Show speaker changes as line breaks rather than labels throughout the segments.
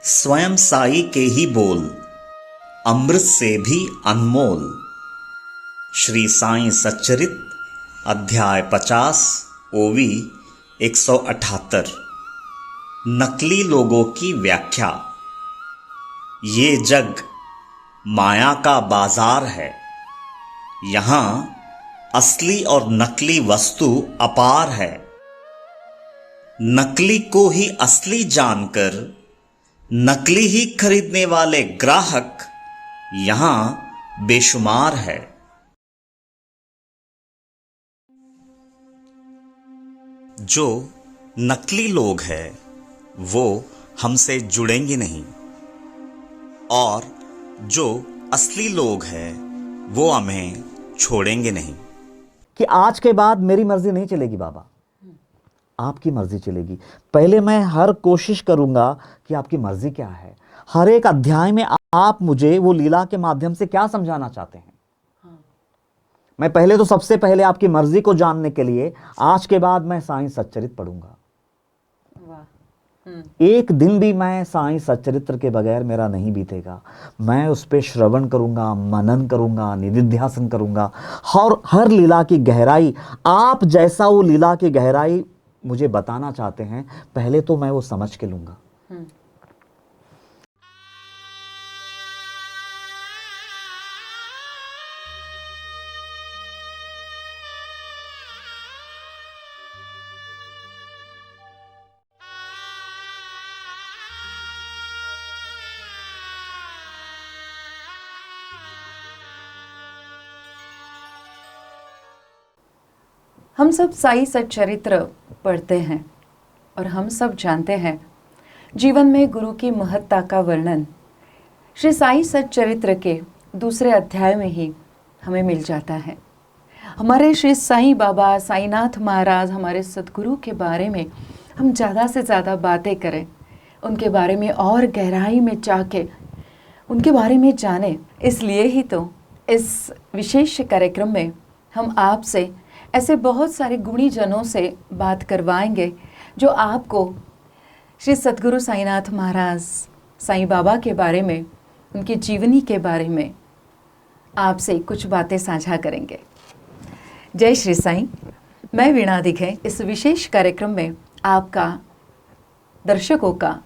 स्वयं साई के ही बोल, अमृत से भी अनमोल। श्री साई सच्चरित अध्याय 50 ओवी 178। नकली लोगों की व्याख्या। ये जग माया का बाजार है। यहाँ असली और नकली वस्तु अपार है। नकली को ही असली जानकर नकली ही खरीदने वाले ग्राहक यहां बेशुमार है। जो नकली लोग हैं वो हमसे जुड़ेंगे नहीं, और जो असली लोग हैं वो हमें छोड़ेंगे नहीं।
कि आज के बाद मेरी मर्जी नहीं चलेगी बाबा, आपकी मर्जी चलेगी। पहले मैं हर कोशिश करूंगा कि आपकी मर्जी क्या है। हर एक अध्याय में आप मुझे वो लीला के माध्यम से क्या समझाना चाहते हैं। मैं पहले तो सबसे पहले आपकी मर्जी को जानने के लिए आज के बाद मैं साईं सच्चरित पढ़ूंगा। एक दिन भी मैं साईं सच्चरित्र के बगैर मेरा नहीं बीतेगा। मैं उस पर श्रवण करूंगा, मनन करूंगा, निधिध्यासन करूंगा। और हर लीला की गहराई, आप जैसा वो लीला की गहराई मुझे बताना चाहते हैं, पहले तो मैं वो समझ के लूंगा।
हम सब साई सच्चरित्र पढ़ते हैं और हम सब जानते हैं जीवन में गुरु की महत्ता का वर्णन श्री साई सच्चरित्र के दूसरे अध्याय में ही हमें मिल जाता है। हमारे श्री साईं बाबा साईनाथ महाराज, हमारे सद्गुरु के बारे में हम ज़्यादा से ज़्यादा बातें करें, उनके बारे में और गहराई में जाके उनके बारे में जाने। इसलिए ही तो इस विशेष कार्यक्रम में हम आपसे ऐसे बहुत सारे गुणी जनों से बात करवाएंगे जो आपको श्री सद्गुरु साईनाथ महाराज, साईं बाबा के बारे में, उनकी जीवनी के बारे में आपसे कुछ बातें साझा करेंगे। जय श्री साईं। मैं वीणा दिघे इस विशेष कार्यक्रम में आपका, दर्शकों का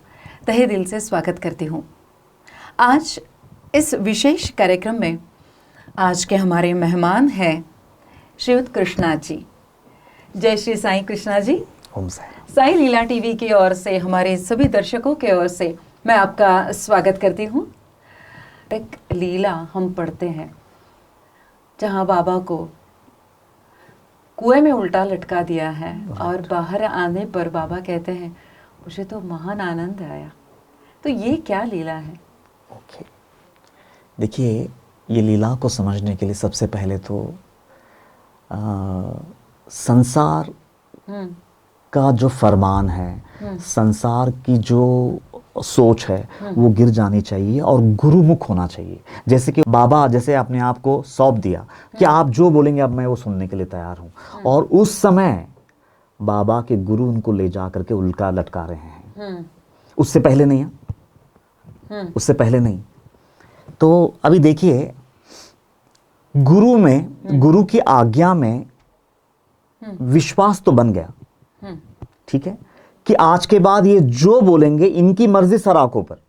तहे दिल से स्वागत करती हूँ। आज इस विशेष कार्यक्रम में आज के हमारे मेहमान हैं श्रीयुत कृष्णा जी। जय श्री साईं कृष्णा जी।
ओम साईं।
साईं लीला टीवी की ओर से, हमारे सभी दर्शकों के ओर से मैं आपका स्वागत करती हूँ। एक लीला हम पढ़ते हैं जहाँ बाबा को कुएं में उल्टा लटका दिया है और बाहर आने पर बाबा कहते हैं मुझे तो महान आनंद आया। तो ये क्या लीला है?
ओके, देखिए, ये लीला को समझने के लिए सबसे पहले तो संसार का जो फरमान है, संसार की जो सोच है वो गिर जानी चाहिए और गुरुमुख होना चाहिए। जैसे कि बाबा, जैसे अपने आप को सौंप दिया कि आप जो बोलेंगे अब मैं वो सुनने के लिए तैयार हूँ। और उस समय बाबा के गुरु उनको ले जा करके उल्टा लटका रहे हैं। उससे पहले नहीं है, उससे पहले नहीं। तो अभी देखिए, गुरु में, गुरु की आज्ञा में विश्वास तो बन गया, ठीक है, कि आज के बाद ये जो बोलेंगे इनकी मर्जी सर आंखों पर।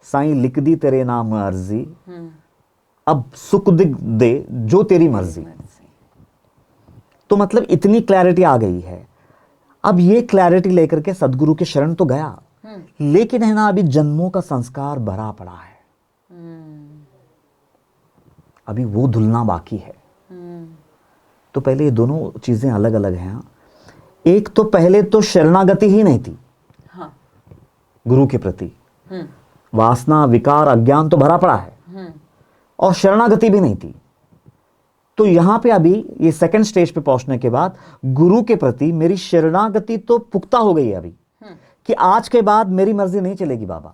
साईं लिख दी तेरे नाम अर्जी, अब सुख दिख दे जो तेरी मर्जी। तो मतलब इतनी क्लैरिटी आ गई है। अब ये क्लैरिटी लेकर के सदगुरु के शरण तो गया, लेकिन है ना, अभी जन्मों का संस्कार भरा पड़ा है, अभी वो धुलना बाकी है। तो पहले ये दोनों चीजें अलग अलग हैं। एक तो पहले तो शरणागति ही नहीं थी। गुरु के प्रति वासना, विकार, अज्ञान तो भरा पड़ा है, और शरणागति भी नहीं थी। तो यहां पे अभी ये सेकंड स्टेज पे पहुंचने के बाद गुरु के प्रति मेरी शरणागति तो पुख्ता हो गई है अभी, कि आज के बाद मेरी मर्जी नहीं चलेगी बाबा,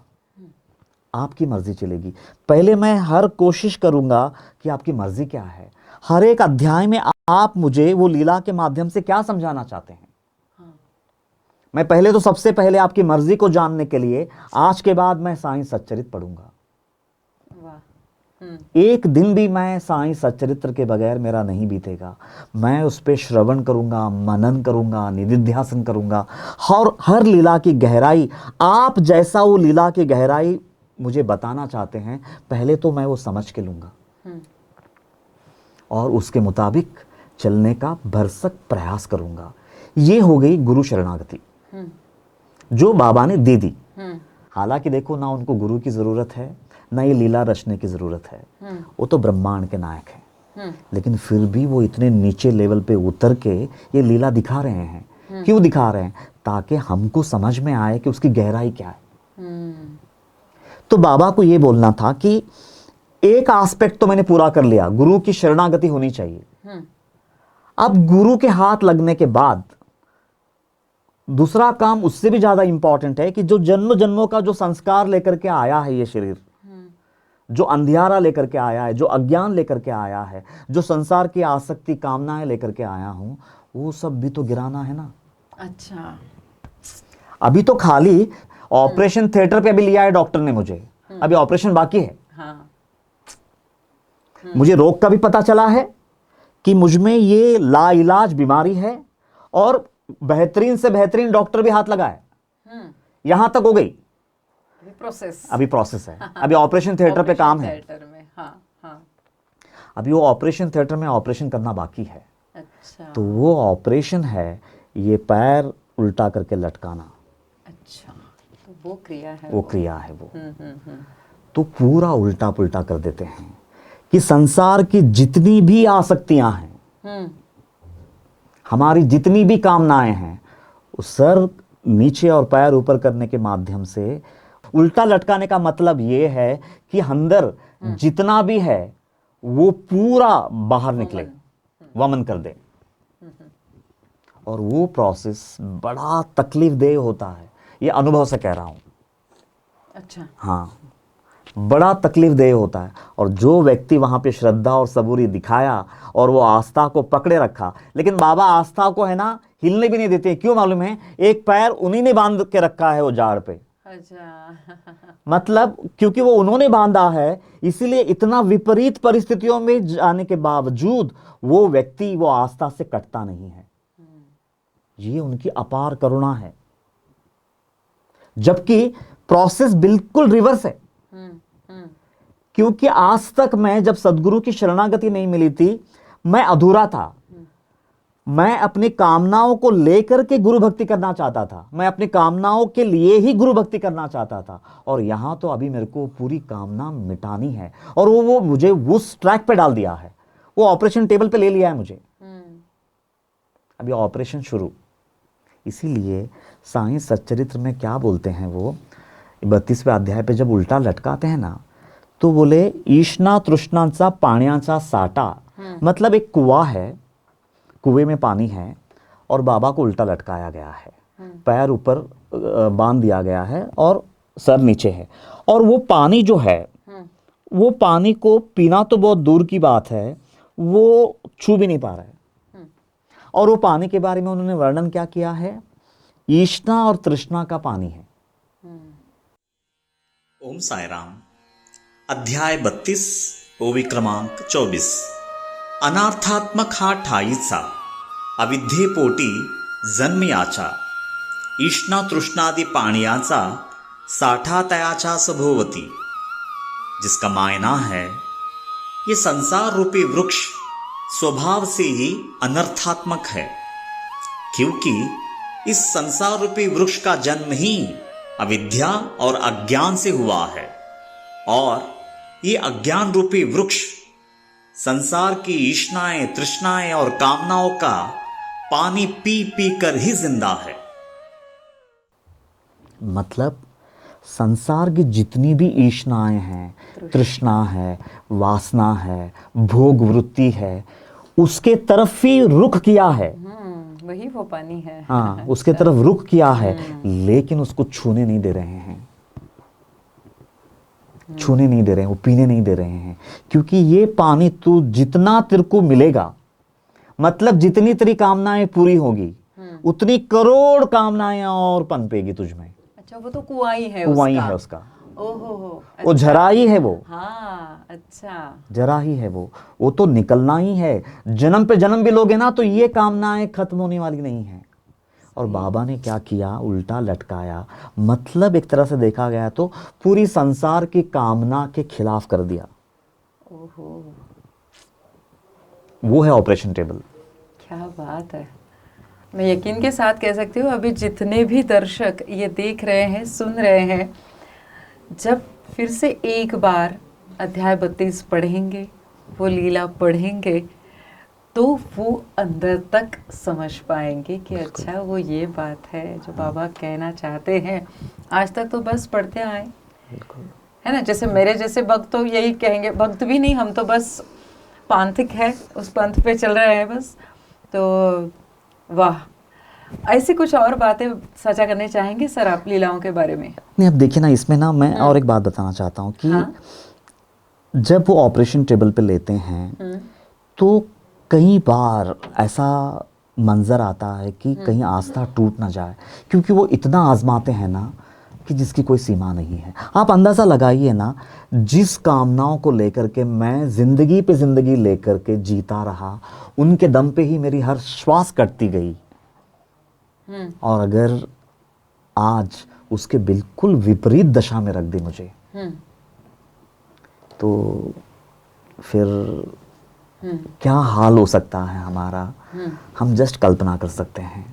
आपकी मर्जी चलेगी। पहले मैं हर कोशिश करूंगा कि आपकी मर्जी क्या है। हर एक अध्याय में आप मुझे वो लीला के माध्यम से क्या समझाना चाहते हैं। मैं पहले तो सबसे पहले आपकी मर्जी को जानने के लिए आज के बाद मैं साईं सच्चरित पढ़ूंगा। एक दिन भी मैं साईं सच्चरित्र के बगैर मेरा नहीं बीतेगा। मैं उस पे श्रवण करूंगा, मनन करूंगा, निधिध्यासन करूंगा, और हर लीला की गहराई, आप जैसा वो लीला की गहराई मुझे बताना चाहते हैं, पहले तो मैं वो समझ के लूंगा और उसके मुताबिक चलने का भरसक प्रयास करूंगा। ये हो गई गुरु शरणागति जो बाबा ने दे दी। हालांकि देखो, ना उनको गुरु की जरूरत है, ना ये लीला रचने की जरूरत है, वो तो ब्रह्मांड के नायक हैं। लेकिन फिर भी वो इतने नीचे लेवल पे उतर के ये लीला दिखा रहे हैं। क्यों दिखा रहे हैं? ताकि हमको समझ में आए कि उसकी गहराई क्या है। तो बाबा को ये बोलना था कि एक एस्पेक्ट तो मैंने पूरा कर लिया, गुरु की शरणागति होनी चाहिए। अब गुरु के हाथ लगने के बाद दूसरा काम उससे भी ज्यादा इंपॉर्टेंट है कि जो जन्म जन्मों का जो संस्कार लेकर के आया है ये शरीर, जो अंधियारा लेकर के आया है, जो अज्ञान लेकर के आया है, जो संसार की आसक्ति कामनाएं लेकर के आया हूं, वो सब भी तो गिराना है ना।
अच्छा,
अभी तो खाली ऑपरेशन थिएटर पे अभी लिया है डॉक्टर ने मुझे, अभी ऑपरेशन बाकी है।
हाँ।
मुझे रोग का भी पता चला है कि मुझ में ये लाइलाज बीमारी है, और बेहतरीन से बेहतरीन डॉक्टर भी हाथ लगाए, यहां तक हो गई। अभी प्रोसेस है, अभी ऑपरेशन थिएटर पे काम है।
हाँ।
अभी वो ऑपरेशन थिएटर में ऑपरेशन करना बाकी है।
अच्छा।
तो वो ऑपरेशन है ये पैर उल्टा करके लटकाना।
अच्छा, तो वो क्रिया है।
वो क्रिया है वो। तो पूरा उल्टा पुल्टा कर देते हैं कि संसार की जितनी भी आसक्तियां हैं, हमारी जितनी भी कामनाएं हैं, उस सर नीचे और पैर ऊपर करने के माध्यम से उल्टा लटकाने का मतलब ये है कि अंदर जितना भी है वो पूरा बाहर निकले, वमन कर दे। और वो प्रोसेस बड़ा तकलीफदेह होता है, ये अनुभव से कह रहा हूं।
अच्छा।
हाँ, बड़ा तकलीफदेह होता है। और जो व्यक्ति वहां पे श्रद्धा और सबूरी दिखाया और वो आस्था को पकड़े रखा, लेकिन बाबा आस्था को है ना हिलने भी नहीं देते। क्यों मालूम है? एक पैर उन्हीं ने बांध के रखा है वो जाड़ पे।
अच्छा।
मतलब क्योंकि वो उन्होंने बांधा है, इसीलिए इतना विपरीत परिस्थितियों में जाने के बावजूद वो व्यक्ति वो आस्था से कटता नहीं है। ये उनकी अपार करुणा है। जबकि प्रोसेस बिल्कुल रिवर्स है। क्योंकि आज तक मैं जब सदगुरु की शरणागति नहीं मिली थी, मैं अधूरा था। मैं अपनी कामनाओं को लेकर के गुरु भक्ति करना चाहता था, मैं अपनी कामनाओं के लिए ही गुरु भक्ति करना चाहता था। और यहां तो अभी मेरे को पूरी कामना मिटानी है, और वो मुझे उस ट्रैक पे डाल दिया है, वो ऑपरेशन टेबल पे ले लिया है मुझे। अभी ऑपरेशन शुरू। इसीलिए साईं सच्चरित्र में क्या बोलते हैं, वो 32वें अध्याय पे जब उल्टा लटकाते हैं ना, तो बोले ईशना तृष्णाचा पाण्याचा साठा। मतलब एक कुआं है, कुएं में पानी है और बाबा को उल्टा लटकाया गया है, पैर ऊपर बांध दिया गया है और सर नीचे है। और वो पानी जो है, वो पानी को पीना तो बहुत दूर की बात है, वो छू भी नहीं पा रहा है। और वो पानी के बारे में उन्होंने वर्णन क्या किया है? ईष्णा और तृष्णा का पानी है।
ओम साई राम। अध्याय 32 ओवी क्रमांक 24। अनार्थात्मक हा ठाईचा अविद्येपोटी जन्म याचा ईष्णा तृष्णादि पाणियाचा साठा तयाचा सभोवती। जिसका मायना है, ये संसार रूपी वृक्ष स्वभाव से ही अनर्थात्मक है, क्योंकि इस संसार रूपी वृक्ष का जन्म ही अविद्या और अज्ञान से हुआ है, और ये अज्ञान रूपी वृक्ष संसार की ईष्णाएं, तृष्णाएं और कामनाओं का पानी पी पी कर ही जिंदा है।
मतलब संसार की जितनी भी ईष्णाएं हैं, तृष्णा है, वासना है, भोग वृत्ति है, उसके तरफ ही रुख किया है।
वही वो पानी है।
हाँ, उसके तरफ रुख किया है, लेकिन उसको छूने नहीं दे रहे हैं, छूने नहीं दे रहे हैं, वो पीने नहीं दे रहे हैं। क्योंकि ये पानी तू जितना तेरे को मिलेगा, मतलब जितनी तेरी कामनाएं पूरी होगी, उतनी करोड़ कामनाएं और पनपेगी तुझ में।
अच्छा, वो तो कुआं ही है
कुआं ही
उसका।
है उसका,
ओहो हो,
वो
अच्छा।
जरा ही है वो,
हाँ, अच्छा।
जरा ही है वो तो निकलना ही है। जन्म पे जन्म भी लोगे ना तो ये कामनाएं खत्म होने वाली नहीं है। और बाबा ने क्या किया, उल्टा लटकाया। मतलब एक तरह से देखा गया तो पूरी संसार की कामना के खिलाफ कर दिया।
ओहो,
वो है ऑपरेशन टेबल।
क्या बात है। मैं यकीन के साथ कह सकती हूँ, अभी जितने भी दर्शक ये देख रहे हैं, सुन रहे हैं, जब फिर से एक बार अध्याय 32 पढ़ेंगे, वो लीला पढ़ेंगे, तो वो अंदर तक समझ पाएंगे कि अच्छा वो ये बात है जो बाबा कहना चाहते हैं। आज तक तो बस पढ़ते आए, है ना। जैसे मेरे जैसे भक्त तो यही कहेंगे, भक्त भी नहीं, हम तो बस पांथिक है, उस पंथ पे चल रहे हैं बस। तो वाह, ऐसी कुछ और बातें साझा करने चाहेंगे सर आप लीलाओं के बारे में?
नहीं, अब देखिए ना, इसमें ना मैं और एक बात बताना चाहता हूँ कि
हाँ?
जब वो ऑपरेशन टेबल पे लेते हैं तो कई बार ऐसा मंजर आता है कि कहीं आस्था टूट ना जाए, क्योंकि वो इतना आजमाते हैं ना कि जिसकी कोई सीमा नहीं है। आप अंदाज़ा लगाइए ना, जिस कामनाओं को लेकर के मैं ज़िंदगी पे ज़िंदगी लेकर के जीता रहा, उनके दम पे ही मेरी हर श्वास कटती गई। और अगर आज उसके बिल्कुल विपरीत दशा में रख दी मुझे, तो फिर क्या हाल हो सकता है हमारा, हम जस्ट कल्पना कर सकते हैं।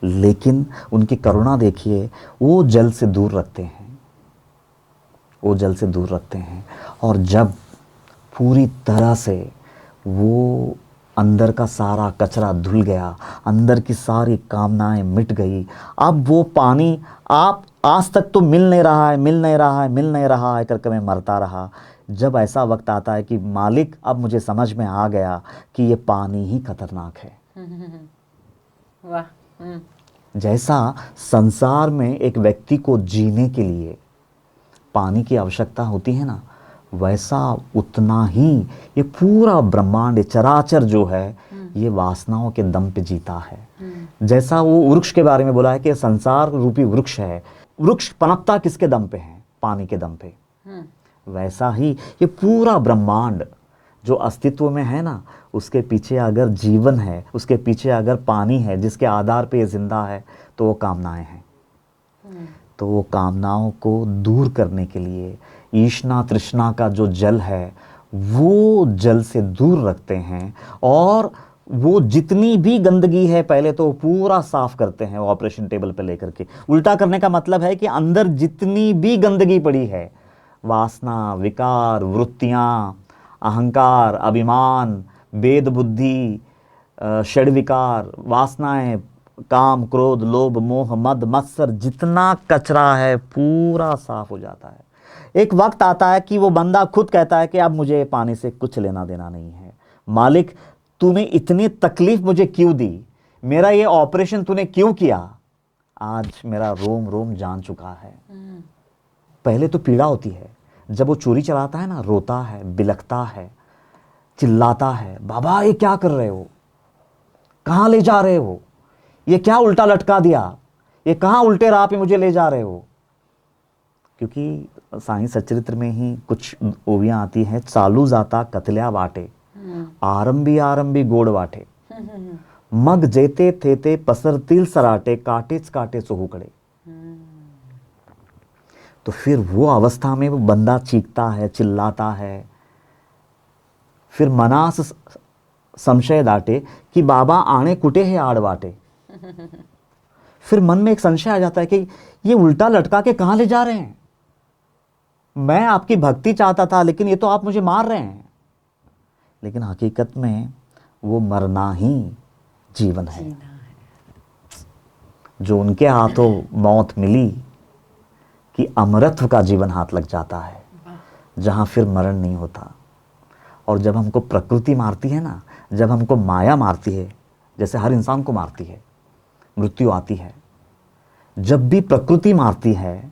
लेकिन उनकी करुणा देखिए, वो जल से दूर रखते हैं, वो जल से दूर रखते हैं। और जब पूरी तरह से वो अंदर का सारा कचरा धुल गया, अंदर की सारी कामनाएं मिट गई, अब वो पानी आप आज तक तो मिल नहीं रहा है, मिल नहीं रहा है, मिल नहीं रहा है करके मैं मरता रहा। जब ऐसा वक्त आता है कि मालिक अब मुझे समझ में आ गया कि ये पानी ही खतरनाक है।
वाह।
जैसा संसार में एक व्यक्ति को जीने के लिए पानी की आवश्यकता होती है ना, वैसा उतना ही ये पूरा ब्रह्मांड, ये चराचर जो है, ये वासनाओं के दम पे जीता है। जैसा वो वृक्ष के बारे में बोला है कि संसार रूपी वृक्ष है, वृक्ष पनपता किसके दम पे है? पानी के दम पे। वैसा ही ये पूरा ब्रह्मांड जो अस्तित्व में है ना, उसके पीछे अगर जीवन है, उसके पीछे अगर पानी है जिसके आधार पे ये जिंदा है, तो वो कामनाएं हैं। तो वो कामनाओं को दूर करने के लिए ईष्णा तृष्णा का जो जल है, वो जल से दूर रखते हैं। और वो जितनी भी गंदगी है पहले तो पूरा साफ करते हैं ऑपरेशन टेबल पे लेकर के। उल्टा करने का मतलब है कि अंदर जितनी भी गंदगी पड़ी है, वासना, विकार, वृत्तियाँ, अहंकार, अभिमान, भेद बुद्धि, षड विकार, वासनाएं, काम, क्रोध, लोभ, मोह, मद, मत्सर, जितना कचरा है पूरा साफ हो जाता है। एक वक्त आता है कि वो बंदा खुद कहता है कि अब मुझे पानी से कुछ लेना देना नहीं है। मालिक, तूने इतनी तकलीफ मुझे क्यों दी, मेरा ये ऑपरेशन तूने क्यों किया? आज मेरा रोम रोम जान चुका है। पहले तो पीड़ा होती है, जब वो चोरी चलाता है ना, रोता है, बिलखता है, चिल्लाता है, बाबा ये क्या कर रहे हो, कहाँ ले जा रहे हो, ये क्या उल्टा लटका दिया, ये कहाँ उल्टे राह पे मुझे ले जा रहे हो। क्योंकि साईं सच्चरित्र में ही कुछ ओवियां आती हैं, चालू जाता कतल्या वाटे, आरंभी आरंभी गोड वाटे, मग जेते थेते पसरतील सराटे, काटेच काटे चोहुकडे। तो फिर वो अवस्था में वो बंदा चीखता है, चिल्लाता है, फिर मनास संशय दाटे कि बाबा आने कुटे है आड़वाटे। फिर मन में एक संशय आ जाता है कि ये उल्टा लटका के कहाँ ले जा रहे हैं, मैं आपकी भक्ति चाहता था लेकिन ये तो आप मुझे मार रहे हैं। लेकिन हकीकत में वो मरना ही जीवन है। जो उनके हाथों मौत मिली कि अमरत्व का जीवन हाथ लग जाता है, जहाँ फिर मरण नहीं होता। और जब हमको प्रकृति मारती है ना, जब हमको माया मारती है, जैसे हर इंसान को मारती है, मृत्यु आती है, जब भी प्रकृति मारती है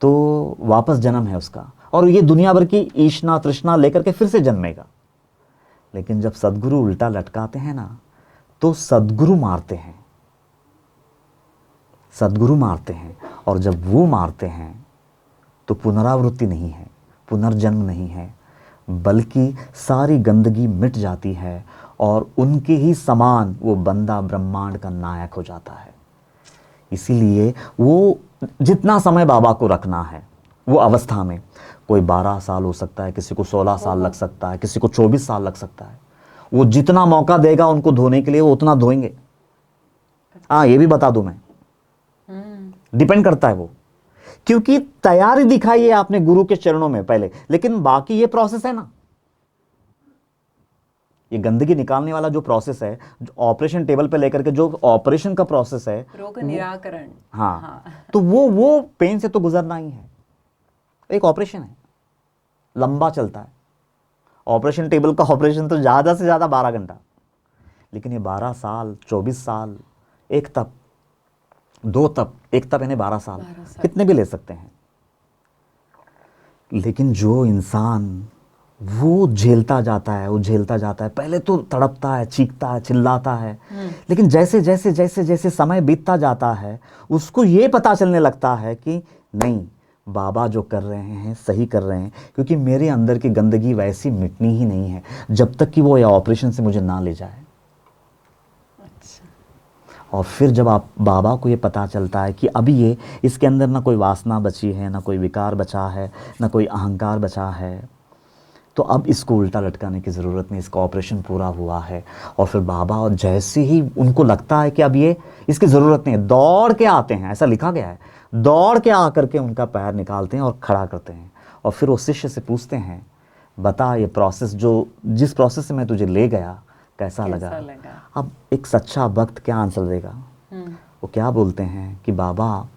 तो वापस जन्म है उसका, और ये दुनिया भर की ईष्णा तृष्णा लेकर के फिर से जन्मेगा। लेकिन जब सद्गुरु उल्टा लटकाते हैं ना, तो सद्गुरु मारते हैं, सद्गुरु मारते हैं, और जब वो मारते हैं तो पुनरावृत्ति नहीं है, पुनर्जन्म नहीं है, बल्कि सारी गंदगी मिट जाती है और उनके ही समान वो बंदा ब्रह्मांड का नायक हो जाता है। इसीलिए वो जितना समय बाबा को रखना है वो अवस्था में, कोई 12 साल हो सकता है, किसी को 16 साल लग सकता है, किसी को 24 साल लग सकता है, वो जितना मौका देगा उनको धोने के लिए वो उतना धोएंगे। हाँ, ये भी बता दूं मैं, डिपेंड करता है वो, क्योंकि तैयारी दिखाई है आपने गुरु के चरणों में पहले, लेकिन बाकी ये प्रोसेस है ना, ये गंदगी निकालने वाला जो प्रोसेस है, जो ऑपरेशन टेबल पे लेकर के जो ऑपरेशन का प्रोसेस है,
रोग निराकरण।
हाँ, तो वो पेन से तो गुजरना ही है, एक ऑपरेशन है, लंबा चलता है। ऑपरेशन टेबल का ऑपरेशन तो ज़्यादा से ज़्यादा 12 घंटा, लेकिन ये 12 साल, 24 साल, एक तप, 2 तप, एक तप यानी 12 साल, कितने भी ले सकते हैं। लेकिन जो इंसान वो झेलता जाता है, वो झेलता जाता है, पहले तो तड़पता है, चीखता है, चिल्लाता है, लेकिन जैसे जैसे जैसे जैसे समय बीतता जाता है उसको ये पता चलने लगता है कि नहीं, बाबा जो कर रहे हैं सही कर रहे हैं, क्योंकि मेरे अंदर की गंदगी वैसी मिटनी ही नहीं है जब तक कि वो ये ऑपरेशन से मुझे ना ले जाए। और फिर जब आप बाबा को ये पता चलता है कि अभी ये इसके अंदर ना कोई वासना बची है, ना कोई विकार बचा है, ना कोई अहंकार बचा है, तो अब इसको उल्टा लटकाने की ज़रूरत नहीं, इसका ऑपरेशन पूरा हुआ है। और फिर बाबा, और जैसे ही उनको लगता है कि अब ये इसकी ज़रूरत नहीं है, दौड़ के आते हैं, ऐसा लिखा गया है, दौड़ के आकर के उनका पैर निकालते हैं और खड़ा करते हैं। और फिर वो शिष्य से पूछते हैं, बता ये प्रोसेस, जो जिस प्रोसेस से मैं तुझे ले गया, कैसा लगा? अब एक सच्चा भक्त क्या आंसर देगा? वो क्या बोलते हैं कि बाबा,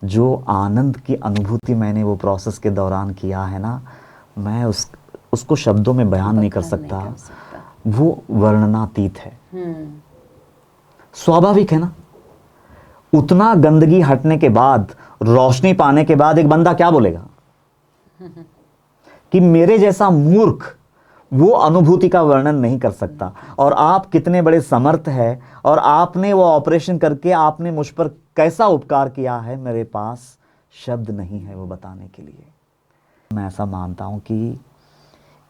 जो आनंद की अनुभूति मैंने वो प्रोसेस के दौरान किया है ना, मैं उसको शब्दों में बयान नहीं कर सकता, वो वर्णनातीत है। स्वाभाविक है ना, उतना गंदगी हटने के बाद, रोशनी पाने के बाद एक बंदा क्या बोलेगा कि मेरे जैसा मूर्ख वो अनुभूति का वर्णन नहीं कर सकता, और आप कितने बड़े समर्थ हैं, और आपने वो ऑपरेशन करके आपने मुझ पर कैसा उपकार किया है, मेरे पास शब्द नहीं है वो बताने के लिए। मैं ऐसा मानता हूं कि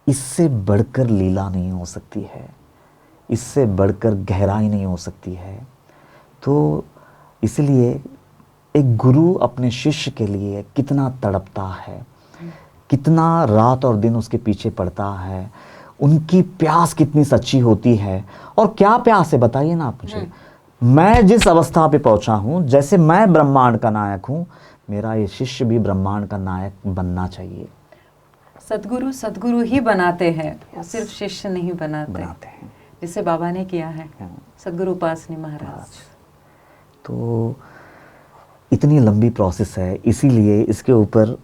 इससे बढ़कर लीला नहीं हो सकती है, इससे बढ़कर गहराई नहीं हो सकती है। तो इसलिए एक गुरु अपने शिष्य के लिए कितना तड़पता है, कितना रात और दिन उसके पीछे पड़ता है, उनकी प्यास कितनी सच्ची होती है। और क्या प्यास है बताइए ना आप मुझे। मैं जिस अवस्था पे पहुंचा हूं, जैसे मैं ब्रह्मांड का नायक हूं, मेरा ये शिष्य भी ब्रह्मांड का नायक बनना चाहिए।
सद्गुरु सद्गुरु ही बनाते हैं, सिर्फ शिष्य नहीं बनाते हैं, जिसे बाबा ने किया है सद्गुरु उपासनी महाराज।
तो इतनी लंबी प्रोसेस है, इसीलिए इसके ऊपर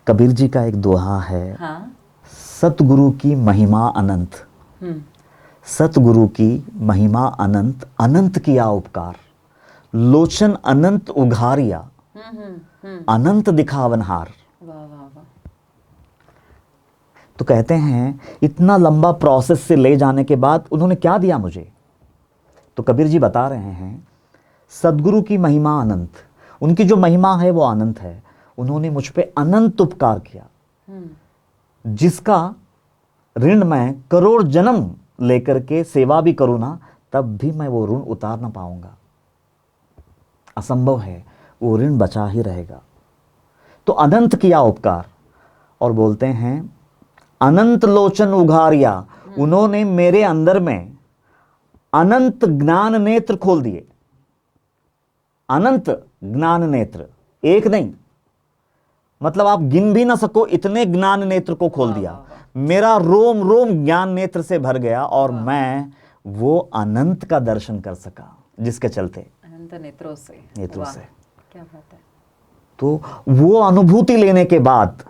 कबीर जी का एक दोहा है, हाँ? सतगुरु की महिमा अनंत, सतगुरु की महिमा अनंत, अनंत किया उपकार, लोचन अनंत उघारिया, अनंत दिखावनहार। तो कहते हैं इतना लंबा प्रोसेस से ले जाने के बाद उन्होंने क्या दिया मुझे? तो कबीर जी बता रहे हैं, सद्गुरु की महिमा अनंत, उनकी जो महिमा है वो अनंत है। उन्होंने मुझ पे अनंत उपकार किया, जिसका ऋण मैं करोड़ जन्म लेकर के सेवा भी करूं ना, तब भी मैं वो ऋण उतार ना पाऊंगा, असंभव है, वो ऋण बचा ही रहेगा। तो अनंत किया उपकार। और बोलते हैं अनंत लोचन उघारिया, उन्होंने मेरे अंदर में अनंत ज्ञान नेत्र खोल दिए, अनंत ज्ञान नेत्र, एक नहीं, मतलब आप गिन भी ना सको इतने ज्ञान नेत्र को खोल दिया। मेरा रोम रोम ज्ञान नेत्र से भर गया और मैं वो अनंत का दर्शन कर सका, जिसके चलते
अनंत नेत्रों से क्या बात है।
तो वो अनुभूति लेने के बाद,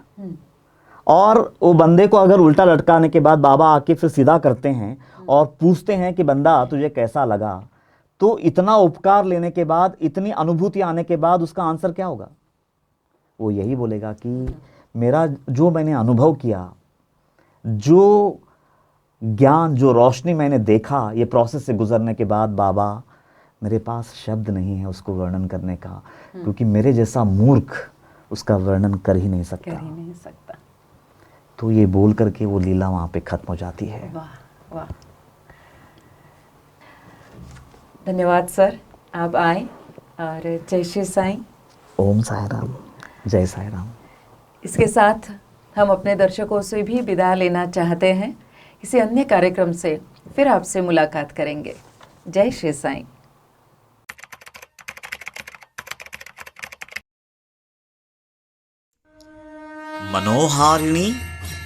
और वो बंदे को अगर उल्टा लटकाने के बाद बाबा आके फिर सीधा करते हैं और पूछते हैं कि बंदा तुझे कैसा लगा, तो इतना उपकार लेने के बाद, इतनी अनुभूति आने के बाद उसका आंसर क्या होगा? वो यही बोलेगा कि मेरा जो मैंने अनुभव किया, जो ज्ञान, जो रोशनी मैंने देखा ये प्रोसेस से गुजरने के बाद, बाबा मेरे पास शब्द नहीं है उसको वर्णन करने का, क्योंकि मेरे जैसा मूर्ख उसका वर्णन कर ही नहीं
कर
सकता।
ही नहीं सकता।
तो ये बोल करके वो लीला वहाँ पे खत्म हो जाती है।
वाह वाह, धन्यवाद सर, आप आए। और जय श्री साईं।
ओम साई राम, जय साई राम।
इसके साथ हम अपने दर्शकों से भी विदा लेना चाहते हैं। किसी अन्य कार्यक्रम से फिर आपसे मुलाकात करेंगे। जय श्री साईं।
मनोहारिणी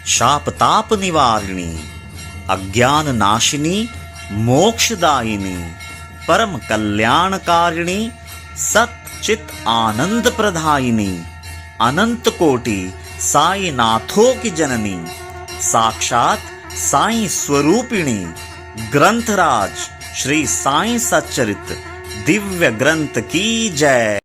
शापताप निवारिणी अज्ञान नाशिनी मोक्षदायिनी परम कल्याणकारिणी सच्चित आनंद प्रदायिनी अनंत कोटि साई नाथों की जननी साक्षात साई स्वरूपिणी ग्रंथराज श्री साई सच्चरित्र दिव्य ग्रंथ की जय।